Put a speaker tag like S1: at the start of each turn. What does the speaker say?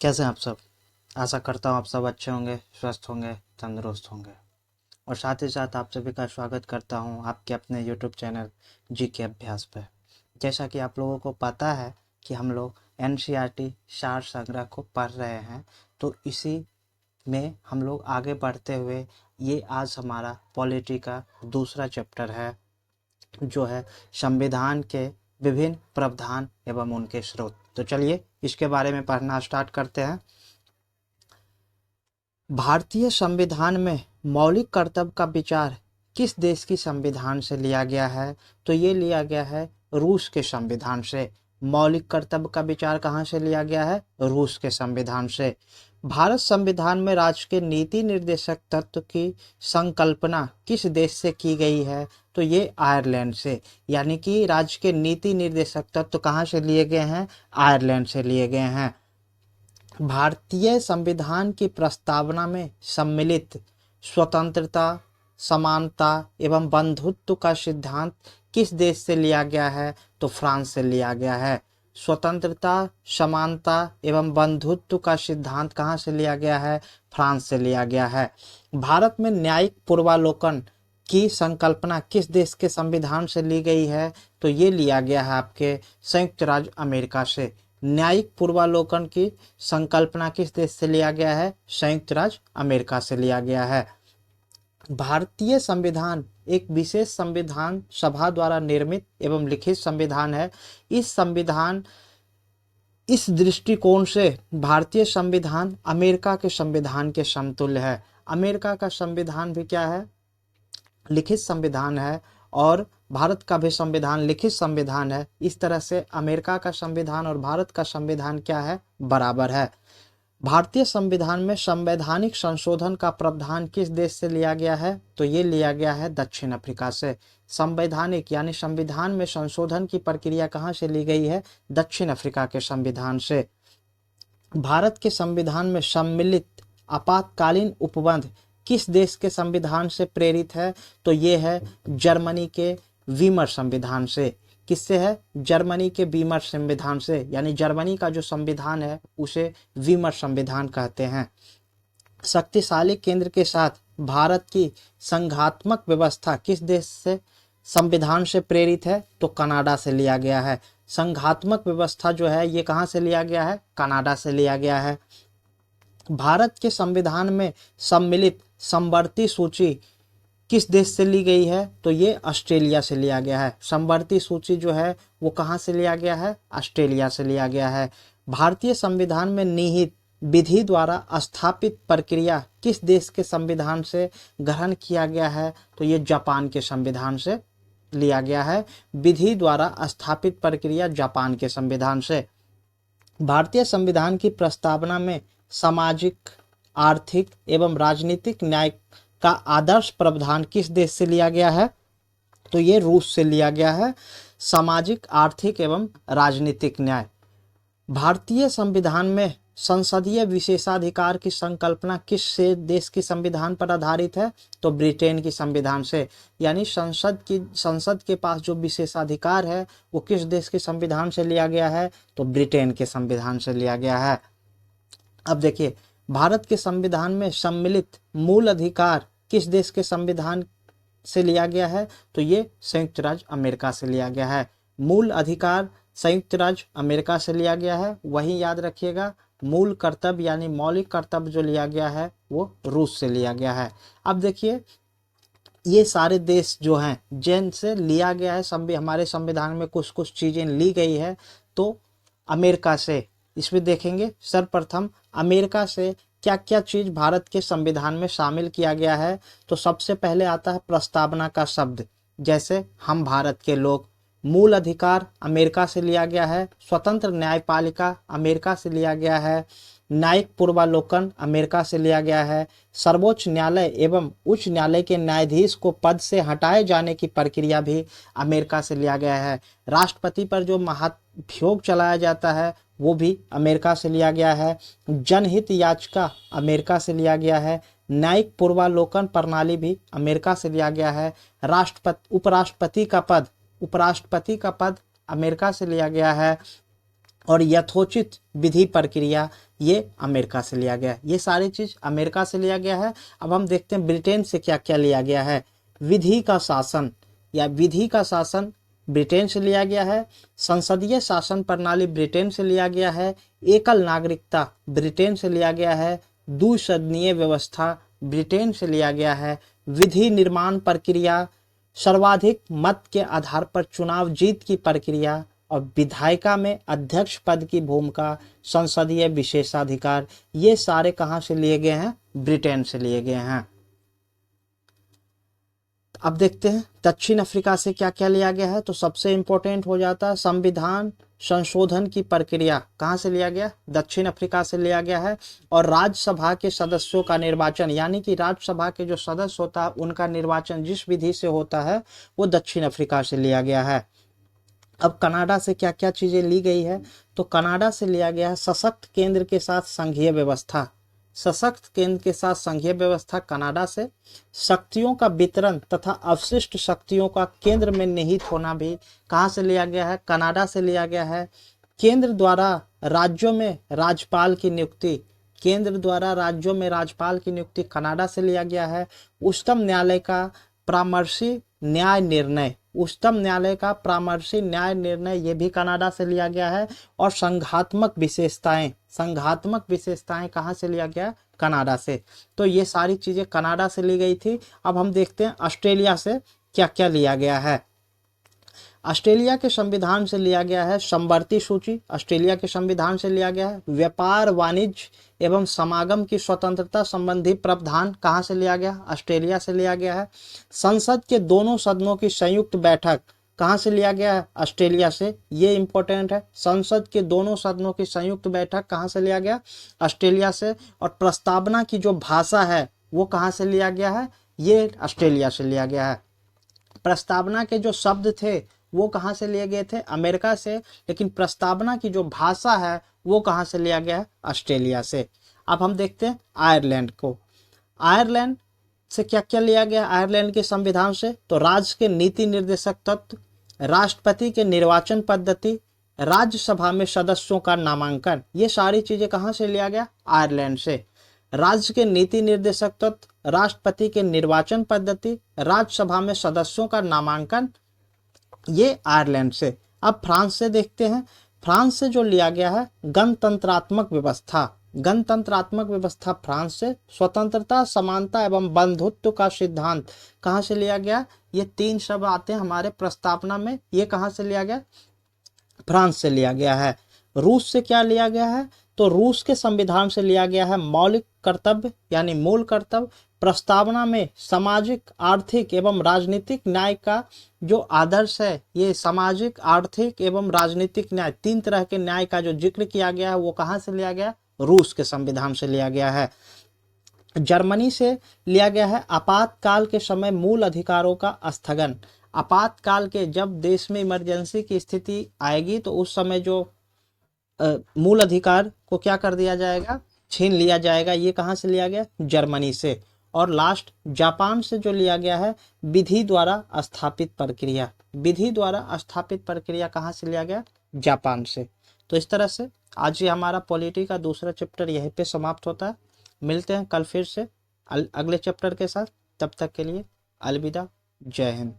S1: कैसे हैं आप सब। आशा करता हूँ आप सब अच्छे होंगे, स्वस्थ होंगे, तंदुरुस्त होंगे। और साथ ही साथ आप सभी का स्वागत करता हूँ आपके अपने यूट्यूब चैनल जी के अभ्यास पे। जैसा कि आप लोगों को पता है कि हम लोग एनसीईआरटी सार संग्रह को पढ़ रहे हैं, तो इसी में हम लोग आगे बढ़ते हुए ये आज हमारा पॉलिटी का दूसरा चैप्टर है, जो है संविधान के विभिन्न प्रावधान एवं उनके स्रोत। तो चलिए इसके बारे में पढ़ना स्टार्ट करते हैं। भारतीय संविधान में मौलिक कर्तव्य का विचार किस देश की संविधान से लिया गया है? तो ये लिया गया है रूस के संविधान से। मौलिक कर्तव्य का विचार कहाँ से लिया गया है? रूस के संविधान से। भारत संविधान में राज्य के नीति निर्देशक तत्व की संकल्पना किस देश से की गई है? तो ये आयरलैंड से। यानी कि राज्य के नीति निर्देशक तत्व कहाँ से लिए गए हैं? आयरलैंड से लिए गए हैं। भारतीय संविधान की प्रस्तावना में सम्मिलित स्वतंत्रता, समानता एवं बंधुत्व का सिद्धांत किस देश से लिया गया है? तो फ्रांस से लिया गया है। स्वतंत्रता, समानता एवं बंधुत्व का सिद्धांत कहाँ से लिया गया है? फ्रांस से लिया गया है। भारत में न्यायिक पूर्वालोकन की संकल्पना किस देश के संविधान से ली गई है? तो ये लिया गया है आपके संयुक्त राज्य अमेरिका से। न्यायिक पूर्वालोकन की संकल्पना किस देश से लिया गया है? संयुक्त राज्य अमेरिका से लिया गया है। भारतीय संविधान एक विशेष संविधान सभा द्वारा निर्मित एवं लिखित संविधान है। इस दृष्टिकोण से भारतीय संविधान अमेरिका के संविधान के समतुल्य है। अमेरिका का संविधान भी क्या है? लिखित संविधान है, और भारत का भी संविधान लिखित संविधान है। इस तरह से अमेरिका का संविधान और भारत का संविधान क्या है? बराबर है। भारतीय संविधान में संवैधानिक संशोधन का प्रावधान किस देश से लिया गया है? तो ये लिया गया है दक्षिण अफ्रीका से। संवैधानिक यानी संविधान में संशोधन की प्रक्रिया कहाँ से ली गई है? दक्षिण अफ्रीका के संविधान से। भारत के संविधान में सम्मिलित आपातकालीन उपबंध किस देश के संविधान से प्रेरित है? तो ये है जर्मनी के वीमर संविधान से। किससे है? जर्मनी के वीमर संविधान से। यानी जर्मनी का जो संविधान है उसे वीमर संविधान कहते हैं। शक्तिशाली केंद्र के साथ भारत की संघात्मक व्यवस्था किस देश से संविधान से प्रेरित है? तो कनाडा से लिया गया है। संघात्मक व्यवस्था जो है ये कहाँ से लिया गया है? कनाडा से लिया गया है। भारत के संविधान में सम्मिलित समवर्ती सूची किस देश से ली गई है? तो ये ऑस्ट्रेलिया से लिया गया है। समवर्ती सूची जो है वो कहाँ से लिया गया है? ऑस्ट्रेलिया से लिया गया है। भारतीय संविधान में निहित विधि द्वारा स्थापित प्रक्रिया किस देश के संविधान से ग्रहण किया गया है? तो ये जापान के संविधान से लिया गया है। विधि द्वारा स्थापित प्रक्रिया जापान के संविधान से। भारतीय संविधान की प्रस्तावना में सामाजिक, आर्थिक एवं राजनीतिक न्याय का आदर्श प्रावधान किस देश से लिया गया है? तो ये रूस से लिया गया है। सामाजिक, आर्थिक एवं राजनीतिक न्याय। भारतीय संविधान में संसदीय विशेषाधिकार की संकल्पना किस से देश की संविधान पर आधारित है? तो ब्रिटेन की संविधान से। यानी संसद के पास जो विशेषाधिकार है वो किस देश के संविधान से लिया गया है? तो ब्रिटेन के संविधान से लिया गया है। अब देखिए, भारत के संविधान में सम्मिलित मूल अधिकार किस देश के संविधान से लिया गया है? तो ये संयुक्त राज्य अमेरिका से लिया गया है। मूल अधिकार संयुक्त राज्य अमेरिका से लिया गया है। वही याद रखिएगा, मूल कर्तव्य यानी मौलिक कर्तव्य जो लिया गया है वो रूस से लिया गया है। अब देखिए, ये सारे देश जो हैं जिनसे लिया गया है हमारे संविधान में कुछ कुछ चीज़ें ली गई है, तो अमेरिका से इसमें देखेंगे। सर्वप्रथम अमेरिका से क्या क्या चीज़ भारत के संविधान में शामिल किया गया है? तो सबसे पहले आता है प्रस्तावना का शब्द, जैसे हम भारत के लोग। मूल अधिकार अमेरिका से लिया गया है। स्वतंत्र न्यायपालिका अमेरिका से लिया गया है। न्यायिक पूर्वालोकन अमेरिका से लिया गया है। सर्वोच्च न्यायालय एवं उच्च न्यायालय के न्यायाधीश को पद से हटाए जाने की प्रक्रिया भी अमेरिका से लिया गया है। राष्ट्रपति पर जो महाभियोग चलाया जाता है वो भी अमेरिका से लिया गया है। जनहित याचिका अमेरिका से लिया गया है। न्यायिक पूर्वालोकन प्रणाली भी अमेरिका से लिया गया है। उपराष्ट्रपति का पद अमेरिका से लिया गया है। और यथोचित विधि प्रक्रिया ये अमेरिका से लिया गया है। ये सारी चीज अमेरिका से लिया गया है। अब हम देखते हैं ब्रिटेन से क्या क्या लिया गया है। विधि का शासन या विधि का शासन ब्रिटेन से लिया गया है। संसदीय शासन प्रणाली ब्रिटेन से लिया गया है। एकल नागरिकता ब्रिटेन से लिया गया है। द्विसदनीय व्यवस्था ब्रिटेन से लिया गया है। विधि निर्माण प्रक्रिया, सर्वाधिक मत के आधार पर चुनाव जीत की प्रक्रिया और विधायिका में अध्यक्ष पद की भूमिका, संसदीय विशेषाधिकार, ये सारे कहाँ से लिए गए हैं? ब्रिटेन से लिए गए हैं। अब देखते हैं दक्षिण अफ्रीका से क्या क्या लिया गया है। तो सबसे इंपॉर्टेंट हो जाता है संविधान संशोधन की प्रक्रिया कहाँ से लिया गया? दक्षिण अफ्रीका से लिया गया है। और राज्यसभा के सदस्यों का निर्वाचन, यानी कि राज्यसभा के जो सदस्य होता है उनका निर्वाचन जिस विधि से होता है वो दक्षिण अफ्रीका से लिया गया है। अब कनाडा से क्या क्या चीजें ली गई है? तो कनाडा से लिया गया है सशक्त केंद्र के साथ संघीय व्यवस्था। सशक्त केंद्र के साथ संघीय व्यवस्था कनाडा से। शक्तियों का वितरण तथा अवशिष्ट शक्तियों का केंद्र में निहित होना भी कहाँ से लिया गया है? कनाडा से लिया गया है। केंद्र द्वारा राज्यों में राज्यपाल की नियुक्ति, केंद्र द्वारा राज्यों में राज्यपाल की नियुक्ति कनाडा से लिया गया है। उच्चतम न्यायालय का परामर्शी न्याय निर्णय, उच्चतम न्यायालय का परामर्शी न्याय निर्णय ये भी कनाडा से लिया गया है। और संघात्मक विशेषताएं, संघात्मक विशेषताएं कहाँ से लिया गया? कनाडा से। तो ये सारी चीजें कनाडा से ली गई थी। अब हम देखते हैं ऑस्ट्रेलिया से क्या क्या लिया गया है। ऑस्ट्रेलिया के संविधान से लिया गया है समवर्ती सूची, ऑस्ट्रेलिया के संविधान से लिया गया है। व्यापार, वाणिज्य एवं समागम की स्वतंत्रता संबंधी प्रावधान कहाँ से लिया गया? ऑस्ट्रेलिया से लिया गया है। संसद के दोनों सदनों की संयुक्त बैठक कहाँ से लिया गया है? ऑस्ट्रेलिया से। ये इंपॉर्टेंट है, संसद के दोनों सदनों की संयुक्त बैठक कहाँ से लिया गया? ऑस्ट्रेलिया से। और प्रस्तावना की जो भाषा है वो कहाँ से लिया गया है? ये ऑस्ट्रेलिया से लिया गया है। प्रस्तावना के जो शब्द थे वो कहाँ से लिए गए थे? अमेरिका से। लेकिन प्रस्तावना की जो भाषा है वो कहाँ से लिया गया है? ऑस्ट्रेलिया से। अब हम देखते हैं आयरलैंड को। आयरलैंड से क्या क्या लिया गया आयरलैंड के संविधान से? तो राज्य के नीति निर्देशक तत्व, राष्ट्रपति के निर्वाचन पद्धति, राज्यसभा में सदस्यों का नामांकन, ये सारी चीजें कहाँ से लिया गया? आयरलैंड से। राज्य के नीति निर्देशक तत्व, राष्ट्रपति के निर्वाचन पद्धति, राज्यसभा में सदस्यों का नामांकन, ये आयरलैंड से। अब फ्रांस से देखते हैं। फ्रांस से जो लिया गया है गणतंत्रात्मक व्यवस्था, गणतंत्रात्मक व्यवस्था फ्रांस से। स्वतंत्रता, समानता एवं बंधुत्व का सिद्धांत कहाँ से लिया गया? ये तीन शब्द आते हैं हमारे प्रस्तावना में, ये कहाँ से लिया गया? फ्रांस से लिया गया है। रूस से क्या लिया गया है? तो रूस के संविधान से लिया गया है मौलिक कर्तव्य यानी मूल कर्तव्य। प्रस्तावना में सामाजिक, आर्थिक एवं राजनीतिक न्याय का जो आदर्श है, ये सामाजिक, आर्थिक एवं राजनीतिक न्याय, तीन तरह के न्याय का जो जिक्र किया गया है वो कहाँ से लिया गया? रूस के संविधान से लिया गया है। जर्मनी से लिया गया है आपातकाल के समय मूल अधिकारों का स्थगन। आपातकाल के, जब देश में इमरजेंसी की स्थिति आएगी तो उस समय जो मूल अधिकार को क्या कर दिया जाएगा? छीन लिया जाएगा। ये कहाँ से लिया गया? जर्मनी से। और लास्ट जापान से जो लिया गया है विधि द्वारा स्थापित प्रक्रिया, विधि द्वारा स्थापित प्रक्रिया कहाँ से लिया गया? जापान से। तो इस तरह से आज ये हमारा पॉलिटी का दूसरा चैप्टर यहीं पे समाप्त होता है। मिलते हैं कल फिर से अगले चैप्टर के साथ। तब तक के लिए अलविदा, जय हिंद।